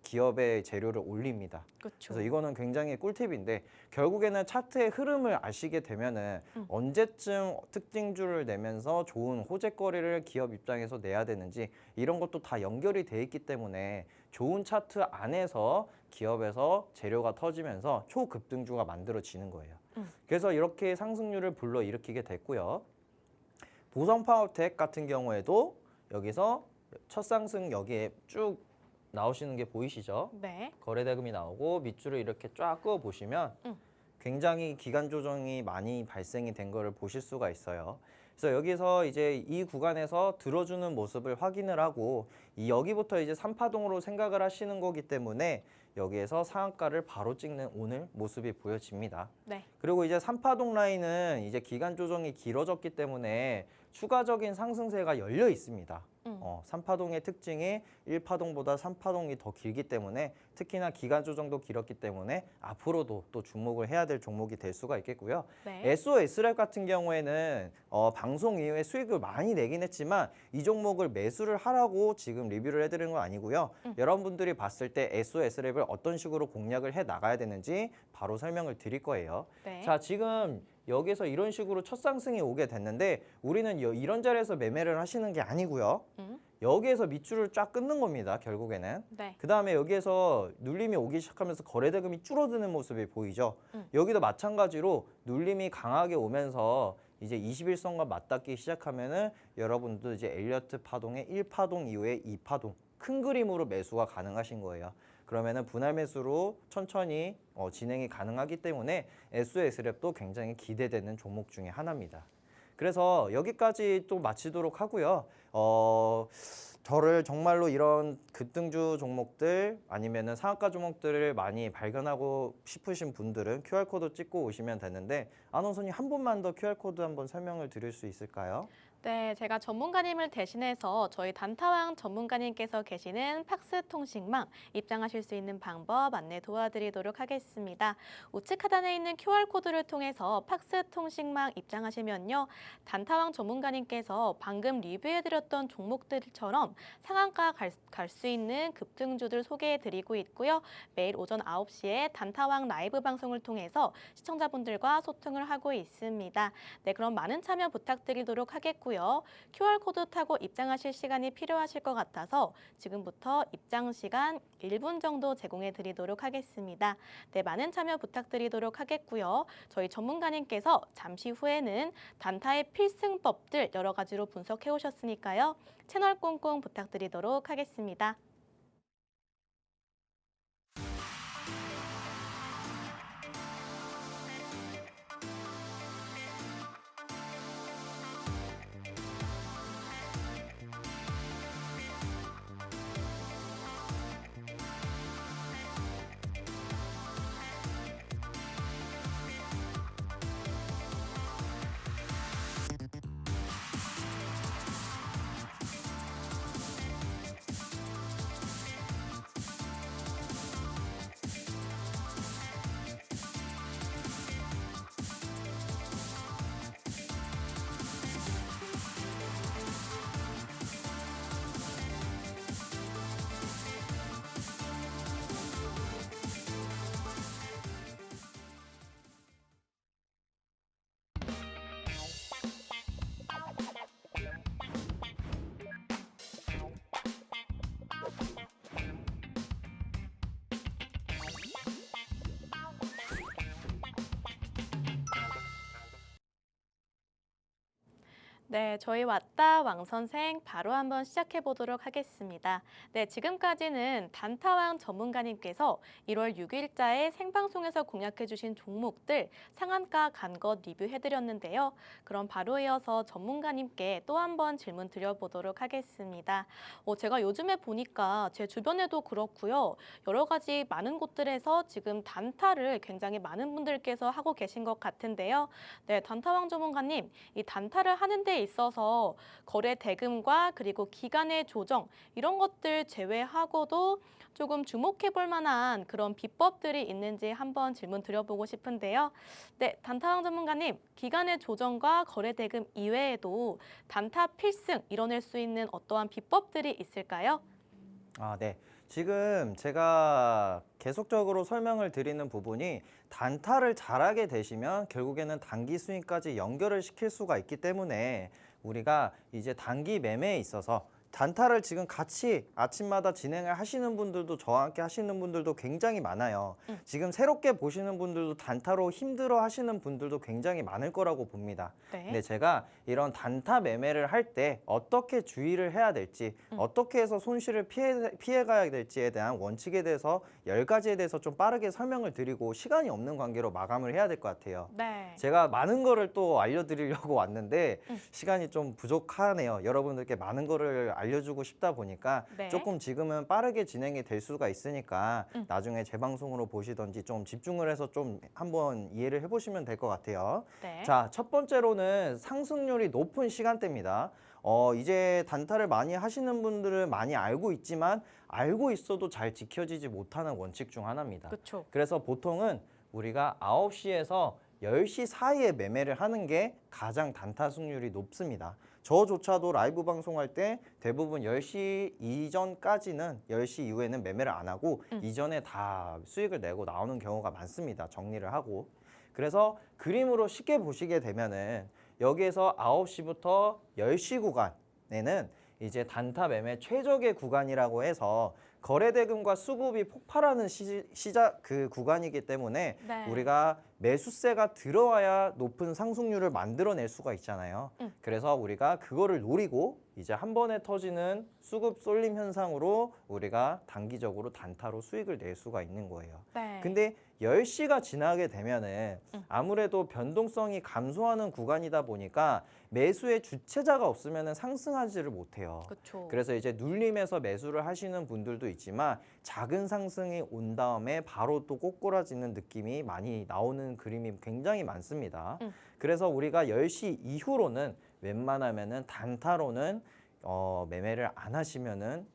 기업의 재료를 올립니다. 그렇죠. 그래서 이거는 굉장히 꿀팁인데 결국에는 차트의 흐름을 아시게 되면은 언제쯤 특징주를 내면서 좋은 호재거리를 기업 입장에서 내야 되는지 이런 것도 다 연결이 돼 있기 때문에 좋은 차트 안에서 기업에서 재료가 터지면서 초급등주가 만들어지는 거예요. 그래서 이렇게 상승률을 불러일으키게 됐고요. 보성파워텍 같은 경우에도 여기서 첫 상승 여기에 쭉 나오시는 게 보이시죠? 네. 거래대금이 나오고 밑줄을 이렇게 쫙 그어 보시면 굉장히 기간 조정이 많이 발생이 된 거를 보실 수가 있어요. 그래서 여기서 이제 이 구간에서 들어주는 모습을 확인을 하고 여기부터 이제 3파동으로 생각을 하시는 거기 때문에 여기에서 상한가를 바로 찍는 오늘 모습이 보여집니다. 네. 그리고 이제 3파동 라인은 이제 기간 조정이 길어졌기 때문에 추가적인 상승세가 열려 있습니다. 3파동의 특징이 1파동보다 3파동이 더 길기 때문에 특히나 기간 조정도 길었기 때문에 앞으로도 또 주목을 해야 될 종목이 될 수가 있겠고요. 네. SOS랩 같은 경우에는 방송 이후에 수익을 많이 내긴 했지만 이 종목을 매수를 하라고 지금 리뷰를 해드리는 건 아니고요. 여러분들이 봤을 때 SOS랩을 어떤 식으로 공략을 해 나가야 되는지 바로 설명을 드릴 거예요. 네. 자, 지금 여기서 이런 식으로 첫 상승이 오게 됐는데 우리는 이런 자리에서 매매를 하시는 게 아니고요. 여기에서 밑줄을 쫙 끊는 겁니다. 결국에는. 네. 그 다음에 여기에서 눌림이 오기 시작하면서 거래대금이 줄어드는 모습이 보이죠. 여기도 마찬가지로 눌림이 강하게 오면서 이제 21선과 맞닿기 시작하면은 여러분도 이제 엘리어트 파동의 1파동 이후에 2파동 큰 그림으로 매수가 가능하신 거예요. 그러면은 분할 매수로 천천히 진행이 가능하기 때문에 SOS랩도 굉장히 기대되는 종목 중에 하나입니다. 그래서 여기까지 또 마치도록 하고요. 저를 정말로 이런 급등주 종목들 아니면은 상한가 종목들을 많이 발견하고 싶으신 분들은 QR코드 찍고 오시면 되는데 아나운서님 한 번만 더 QR코드 한번 설명을 드릴 수 있을까요? 네, 제가 전문가님을 대신해서 저희 단타왕 전문가님께서 계시는 팍스통신망 입장하실 수 있는 방법 안내 도와드리도록 하겠습니다. 우측 하단에 있는 QR코드를 통해서 팍스통신망 입장하시면요. 단타왕 전문가님께서 방금 리뷰해드렸던 종목들처럼 상한가 갈 수 있는 급등주들 소개해드리고 있고요. 매일 오전 9시에 단타왕 라이브 방송을 통해서 시청자분들과 소통을 하고 있습니다. 네, 그럼 많은 참여 부탁드리도록 하겠고요. QR코드 타고 입장하실 시간이 필요하실 것 같아서 지금부터 입장 시간 1분 정도 제공해 드리도록 하겠습니다. 네, 많은 참여 부탁드리도록 하겠고요. 저희 전문가님께서 잠시 후에는 단타의 필승법들 여러 가지로 분석해 오셨으니까요. 채널 꽁꽁 부탁드리도록 하겠습니다. 네, 저희 왔다 왕선생 바로 한번 시작해 보도록 하겠습니다. 네, 지금까지는 단타왕 전문가님께서 1월 6일자에 생방송에서 공략해 주신 종목들 상한가 간 것 리뷰해 드렸는데요. 그럼 바로 이어서 전문가님께 또 한번 질문 드려보도록 하겠습니다. 제가 요즘에 보니까 제 주변에도 그렇고요. 여러 가지 많은 곳들에서 지금 단타를 굉장히 많은 분들께서 하고 계신 것 같은데요. 네, 단타왕 전문가님, 이 단타를 하는 데 있어서 거래 대금과 그리고 기간의 조정 이런 것들 제외하고도 조금 주목해 볼 만한 그런 비법들이 있는지 한번 질문 드려보고 싶은데요. 네, 단타왕 전문가님, 기간의 조정과 거래 대금 이외에도 단타 필승 이뤄낼 수 있는 어떠한 비법들이 있을까요? 네. 지금 제가 계속적으로 설명을 드리는 부분이 단타를 잘하게 되시면 결국에는 단기 수익까지 연결을 시킬 수가 있기 때문에 우리가 이제 단기 매매에 있어서 단타를 지금 같이 아침마다 진행을 하시는 분들도 저와 함께 하시는 분들도 굉장히 많아요. 지금 새롭게 보시는 분들도 단타로 힘들어 하시는 분들도 굉장히 많을 거라고 봅니다. 네. 근데 제가 이런 단타 매매를 할 때 어떻게 주의를 해야 될지, 어떻게 해서 손실을 피해가야 될지에 대한 원칙에 대해서 10가지에 대해서 좀 빠르게 설명을 드리고 시간이 없는 관계로 마감을 해야 될 것 같아요. 네. 제가 많은 거를 또 알려드리려고 왔는데 시간이 좀 부족하네요. 여러분들께 많은 거를 알려주고 싶다 보니까 네. 조금 지금은 빠르게 진행이 될 수가 있으니까 나중에 재방송으로 보시던지 좀 집중을 해서 좀 한번 이해를 해보시면 될 것 같아요. 네. 자, 첫 번째로는 상승률이 높은 시간대입니다. 이제 단타를 많이 하시는 분들은 많이 알고 있지만 알고 있어도 잘 지켜지지 못하는 원칙 중 하나입니다. 그렇죠. 그래서 보통은 우리가 9시에서 10시 사이에 매매를 하는 게 가장 단타 승률이 높습니다. 저조차도 라이브 방송할 때 대부분 10시 이전까지는 10시 이후에는 매매를 안 하고 이전에 다 수익을 내고 나오는 경우가 많습니다. 정리를 하고. 그래서 그림으로 쉽게 보시게 되면은 여기에서 9시부터 10시 구간에는 이제 단타 매매 최적의 구간이라고 해서 거래대금과 수급이 폭발하는 시작 그 구간이기 때문에 네. 우리가 매수세가 들어와야 높은 상승률을 만들어낼 수가 있잖아요. 그래서 우리가 그거를 노리고 이제 한 번에 터지는 수급 쏠림 현상으로 우리가 단기적으로 단타로 수익을 낼 수가 있는 거예요. 네. 근데 10시가 지나게 되면은 아무래도 변동성이 감소하는 구간이다 보니까 매수의 주체자가 없으면은 상승하지를 못해요. 그렇죠. 그래서 이제 눌림에서 매수를 하시는 분들도 있지만 작은 상승이 온 다음에 바로 또 꼬꾸라지는 느낌이 많이 나오는 그림이 굉장히 많습니다. 그래서 우리가 10시 이후로는 웬만하면은 단타로는 매매를 안 하시면은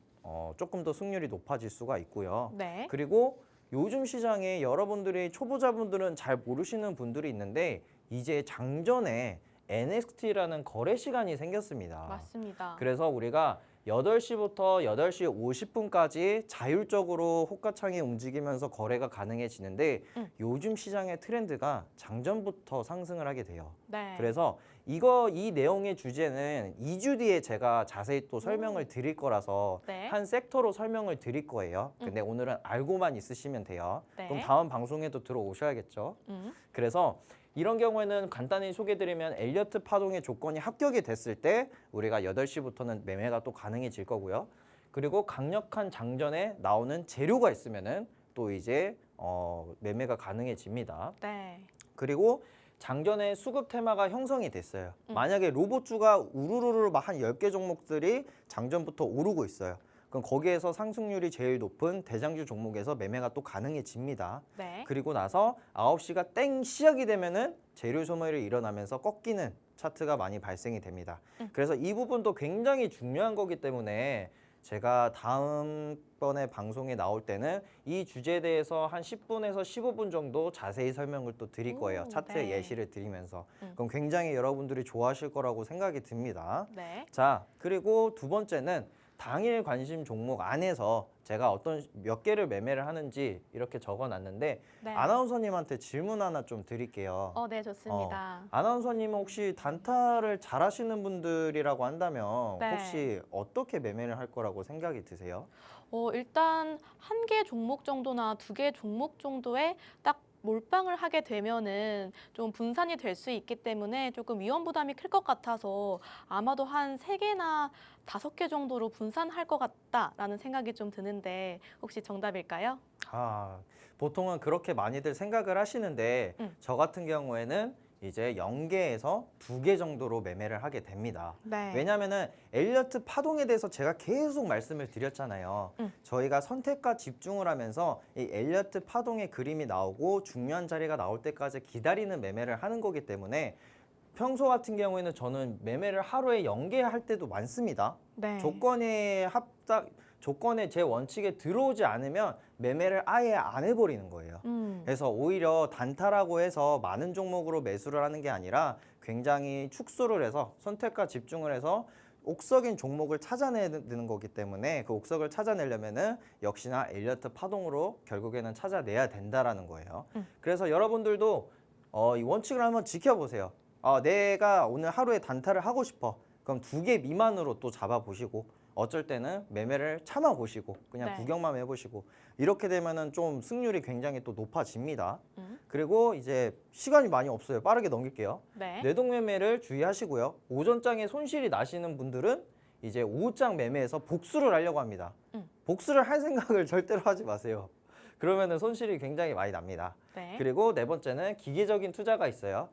조금 더 승률이 높아질 수가 있고요. 네. 그리고 요즘 시장에 여러분들이 초보자분들은 잘 모르시는 분들이 있는데 이제 장전에 NXT라는 거래 시간이 생겼습니다. 맞습니다. 그래서 우리가 8시부터 8시 50분까지 자율적으로 호가창이 움직이면서 거래가 가능해지는데 요즘 시장의 트렌드가 장전부터 상승을 하게 돼요. 네. 그래서 이 내용의 주제는 2주 뒤에 제가 자세히 또 설명을 드릴 거라서 네. 한 섹터로 설명을 드릴 거예요. 근데 오늘은 알고만 있으시면 돼요. 네. 그럼 다음 방송에도 들어오셔야겠죠. 음. 그래서 이런 경우에는 간단히 소개드리면 엘리어트 파동의 조건이 합격이 됐을 때 우리가 8시부터는 매매가 또 가능해질 거고요. 그리고 강력한 장전에 나오는 재료가 있으면은 또 이제 매매가 가능해집니다. 네. 그리고 장전에 수급 테마가 형성이 됐어요. 만약에 로봇주가 우르르르 막 한 10개 종목들이 장전부터 오르고 있어요. 그럼 거기에서 상승률이 제일 높은 대장주 종목에서 매매가 또 가능해집니다. 네. 그리고 나서 9시가 땡 시작이 되면은 재료 소멸이 일어나면서 꺾이는 차트가 많이 발생이 됩니다. 그래서 이 부분도 굉장히 중요한 거기 때문에 제가 다음번에 방송에 나올 때는 이 주제에 대해서 한 10분에서 15분 정도 자세히 설명을 또 드릴 거예요. 차트의 네. 예시를 드리면서. 그럼 굉장히 여러분들이 좋아하실 거라고 생각이 듭니다. 네. 자, 그리고 두 번째는 당일 관심 종목 안에서 제가 어떤 몇 개를 매매를 하는지 이렇게 적어놨는데 네. 아나운서님한테 질문 하나 좀 드릴게요. 네, 좋습니다. 아나운서님은 혹시 단타를 잘하시는 분들이라고 한다면 네. 혹시 어떻게 매매를 할 거라고 생각이 드세요? 일단 한 개 종목 정도나 두 개 종목 정도에 딱 몰빵을 하게 되면은 좀 분산이 될 수 있기 때문에 조금 위험 부담이 클 것 같아서 아마도 한 3개나 5개 정도로 분산할 것 같다라는 생각이 좀 드는데 혹시 정답일까요? 보통은 그렇게 많이들 생각을 하시는데 저 같은 경우에는 이제 0개에서 2개 정도로 매매를 하게 됩니다. 네. 왜냐하면은 엘리어트 파동에 대해서 제가 계속 말씀을 드렸잖아요. 저희가 선택과 집중을 하면서 이 엘리어트 파동의 그림이 나오고 중요한 자리가 나올 때까지 기다리는 매매를 하는 거기 때문에 평소 같은 경우에는 저는 매매를 하루에 0개 할 때도 많습니다. 네. 조건에 제 원칙에 들어오지 않으면 매매를 아예 안 해버리는 거예요. 그래서 오히려 단타라고 해서 많은 종목으로 매수를 하는 게 아니라 굉장히 축소를 해서 선택과 집중을 해서 옥석인 종목을 찾아내는 거기 때문에 그 옥석을 찾아내려면은 역시나 엘리어트 파동으로 결국에는 찾아내야 된다라는 거예요. 그래서 여러분들도 이 원칙을 한번 지켜보세요. 내가 오늘 하루에 단타를 하고 싶어. 그럼 2개 미만으로 또 잡아보시고 어쩔 때는 매매를 참아 보시고 그냥 네. 구경만 해보시고 이렇게 되면은 좀 승률이 굉장히 또 높아집니다. 음. 그리고 이제 시간이 많이 없어요. 빠르게 넘길게요. 네. 뇌동 매매를 주의하시고요. 오전장에 손실이 나시는 분들은 이제 오후장 매매에서 복수를 하려고 합니다. 복수를 할 생각을 절대로 하지 마세요. 그러면은 손실이 굉장히 많이 납니다. 네. 그리고 네 번째는 기계적인 투자가 있어요.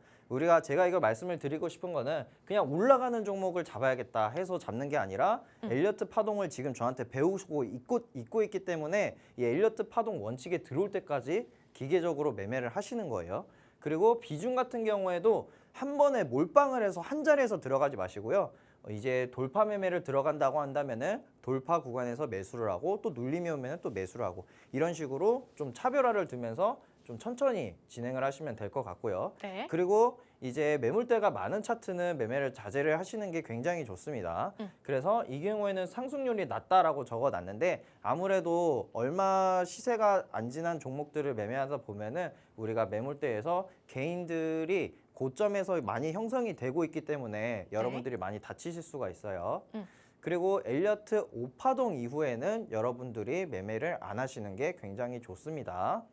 제가 이걸 말씀을 드리고 싶은 거는 그냥 올라가는 종목을 잡아야겠다 해서 잡는 게 아니라 엘리어트 파동을 지금 저한테 배우고 있고 있기 때문에 이 엘리어트 파동 원칙에 들어올 때까지 기계적으로 매매를 하시는 거예요. 그리고 비중 같은 경우에도 한 번에 몰빵을 해서 한 자리에서 들어가지 마시고요. 이제 돌파 매매를 들어간다고 한다면은 돌파 구간에서 매수를 하고 또 눌림이 오면은 또 매수를 하고 이런 식으로 좀 차별화를 두면서 좀 천천히 진행을 하시면 될 것 같고요. 네. 그리고 이제 매물대가 많은 차트는 매매를 자제를 하시는 게 굉장히 좋습니다. 그래서 이 경우에는 상승률이 낮다라고 적어놨는데 아무래도 얼마 시세가 안 지난 종목들을 매매하다 보면은 우리가 매물대에서 개인들이 고점에서 많이 형성이 되고 있기 때문에 여러분들이 많이 다치실 수가 있어요. 그리고 엘리어트 5파동 이후에는 여러분들이 매매를 안 하시는 게 굉장히 좋습니다.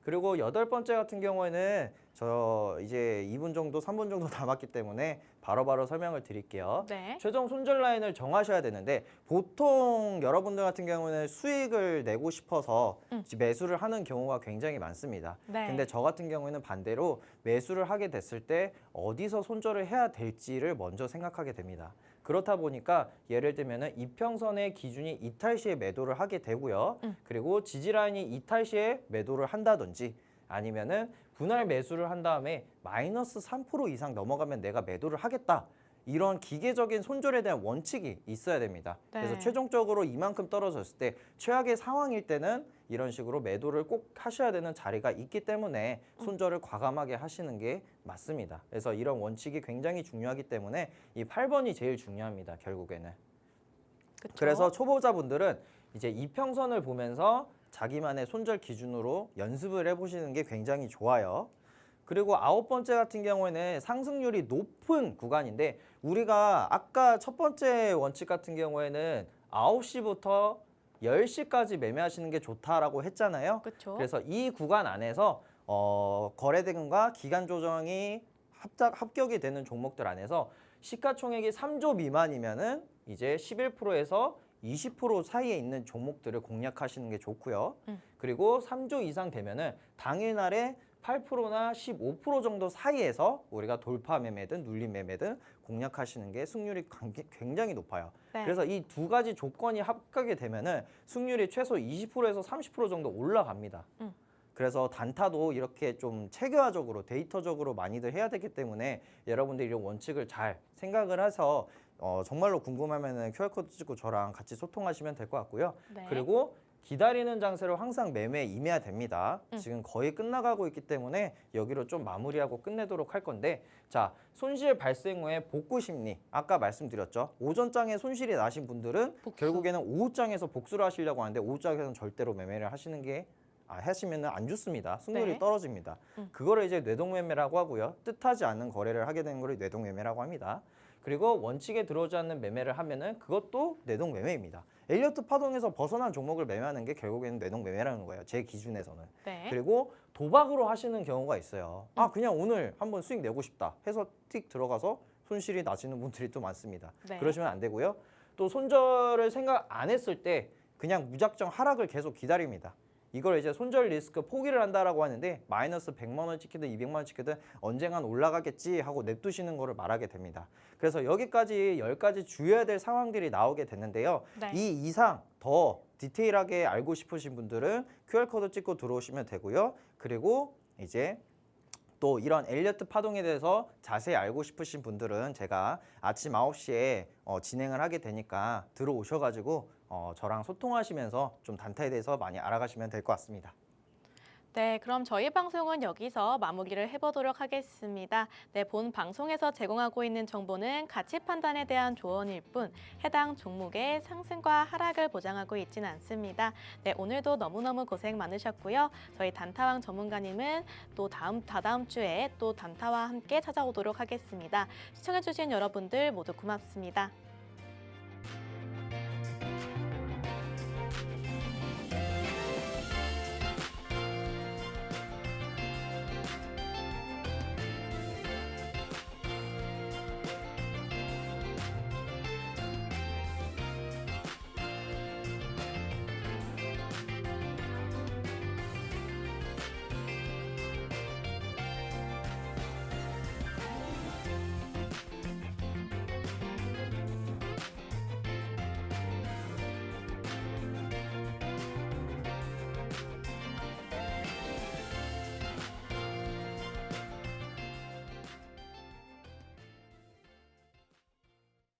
그리고 여덟 번째 같은 경우에는 저 이제 2분 정도, 3분 정도 남았기 때문에 바로바로 설명을 드릴게요. 네. 최종 손절 라인을 정하셔야 되는데 보통 여러분들 같은 경우는 수익을 내고 싶어서 매수를 하는 경우가 굉장히 많습니다. 네. 근데 저 같은 경우에는 반대로 매수를 하게 됐을 때 어디서 손절을 해야 될지를 먼저 생각하게 됩니다. 그렇다 보니까 예를 들면은 이평선의 기준이 이탈 시에 매도를 하게 되고요. 그리고 지지라인이 이탈 시에 매도를 한다든지 아니면은 분할 매수를 한 다음에 마이너스 3% 이상 넘어가면 내가 매도를 하겠다. 이런 기계적인 손절에 대한 원칙이 있어야 됩니다. 네. 그래서 최종적으로 이만큼 떨어졌을 때 최악의 상황일 때는 이런 식으로 매도를 꼭 하셔야 되는 자리가 있기 때문에 손절을 과감하게 하시는 게 맞습니다. 그래서 이런 원칙이 굉장히 중요하기 때문에 이 8번이 제일 중요합니다. 결국에는. 그쵸? 그래서 초보자분들은 이제 이평선을 보면서 자기만의 손절 기준으로 연습을 해보시는 게 굉장히 좋아요. 그리고 아홉 번째 같은 경우에는 상승률이 높은 구간인데 우리가 아까 첫 번째 원칙 같은 경우에는 9시부터 10시까지 매매하시는 게 좋다라고 했잖아요. 그쵸? 그래서 이 구간 안에서 거래대금과 기간 조정이 합격이 되는 종목들 안에서 시가총액이 3조 미만이면은 이제 11%에서 20% 사이에 있는 종목들을 공략하시는 게 좋고요. 그리고 3조 이상 되면은 당일날에 8%나 15% 정도 사이에서 우리가 돌파 매매든 눌림 매매든 공략하시는 게 승률이 굉장히 높아요. 네. 그래서 이 두 가지 조건이 합격이 되면은 승률이 최소 20%에서 30% 정도 올라갑니다. 그래서 단타도 이렇게 좀 체계화적으로 데이터적으로 많이들 해야 되기 때문에 여러분들이 이런 원칙을 잘 생각을 해서 정말로 궁금하면은 QR코드 찍고 저랑 같이 소통하시면 될 것 같고요. 네. 그리고 기다리는 장세로 항상 매매에 임해야 됩니다. 지금 거의 끝나가고 있기 때문에 여기로 좀 마무리하고 끝내도록 할 건데 자, 손실 발생 후에 복구 심리 아까 말씀드렸죠. 오전장에 손실이 나신 분들은 복수. 결국에는 오후장에서 복수를 하시려고 하는데 오후장에서는 절대로 매매를 하시는 게 하시면 안 좋습니다. 승률이 네. 떨어집니다. 그거를 이제 뇌동매매라고 하고요. 뜻하지 않는 거래를 하게 되는 걸 뇌동매매라고 합니다. 그리고 원칙에 들어오지 않는 매매를 하면은 그것도 뇌동매매입니다. 엘리어트 파동에서 벗어난 종목을 매매하는 게 결국에는 뇌동매매라는 거예요. 제 기준에서는. 네. 그리고 도박으로 하시는 경우가 있어요. 그냥 오늘 한번 수익 내고 싶다 해서 틱 들어가서 손실이 나시는 분들이 또 많습니다. 네. 그러시면 안 되고요. 또 손절을 생각 안 했을 때 그냥 무작정 하락을 계속 기다립니다. 이걸 이제 손절 리스크 포기를 한다라고 하는데 마이너스 100만 원 찍히든 200만 원 찍히든 언젠간 올라가겠지 하고 냅두시는 거를 말하게 됩니다. 그래서 여기까지 10가지 주의해야 될 상황들이 나오게 됐는데요. 네. 이 이상 더 디테일하게 알고 싶으신 분들은 QR코드 찍고 들어오시면 되고요. 그리고 이제 또 이런 엘리어트 파동에 대해서 자세히 알고 싶으신 분들은 제가 아침 9시에 진행을 하게 되니까 들어오셔가지고 저랑 소통하시면서 좀 단타에 대해서 많이 알아가시면 될 것 같습니다. 네, 그럼 저희 방송은 여기서 마무리를 해보도록 하겠습니다. 네, 본 방송에서 제공하고 있는 정보는 가치 판단에 대한 조언일 뿐 해당 종목의 상승과 하락을 보장하고 있지는 않습니다. 네, 오늘도 너무너무 고생 많으셨고요. 저희 단타왕 전문가님은 또 다다음 주에 또 단타와 함께 찾아오도록 하겠습니다. 시청해주신 여러분들 모두 고맙습니다.